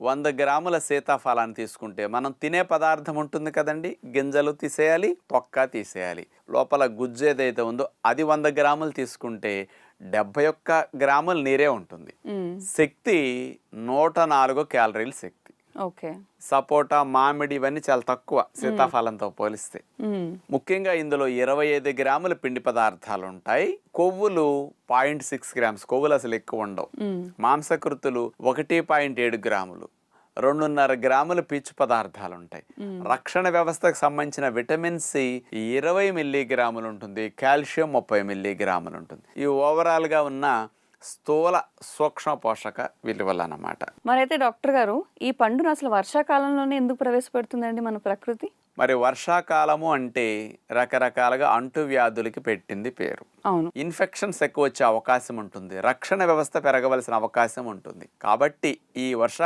100 గ్రాముల సీతాఫలాన్ని తీసుకుంటే మనం తినే పదార్థం ఉంటుంది కదండి, గింజలు తీసేయాలి, తొక్క తీసేయాలి, లోపల గుజ్జు ఏదైతే ఉందో అది 100 గ్రాములు తీసుకుంటే 71 గ్రాముల నీరే ఉంటుంది. శక్తి 104 క్యాలరీల శక్తి. ఓకే. సపోటా, మామిడి ఇవన్నీ చాలా తక్కువ సీతాఫలంతో పోలిస్తే. ముఖ్యంగా ఇందులో 25 గ్రాముల పిండి పదార్థాలు ఉంటాయి. కొవ్వులు 0.6 గ్రామ్స్, కొవ్వులు అసలు ఎక్కువ ఉండవు. మాంసకృతులు 1.7 గ్రాములు, 2.5 గ్రాముల పీచు పదార్థాలు ఉంటాయి. రక్షణ వ్యవస్థకు సంబంధించిన విటమిన్ సి 20 మిల్లీగ్రాములు ఉంటుంది, కాల్షియం 30 మిల్లీగ్రాములు ఉంటుంది. ఈ ఓవరాల్ గా ఉన్న స్థూల సూక్ష్మ పోషక విలువలు అన్నమాట. మరైతే డాక్టర్ గారు, ఈ పండును అసలు వర్షాకాలంలోనే ఎందుకు ప్రవేశపెడుతుందండి మన ప్రకృతి? మరి వర్షాకాలము అంటే రకరకాలుగా అంటువ్యాధులకి పెట్టింది పేరు. అవును. ఇన్ఫెక్షన్స్ ఎక్కువ వచ్చే అవకాశం ఉంటుంది, రక్షణ వ్యవస్థ పెరగవలసిన అవకాశం ఉంటుంది. కాబట్టి ఈ వర్షాకాలం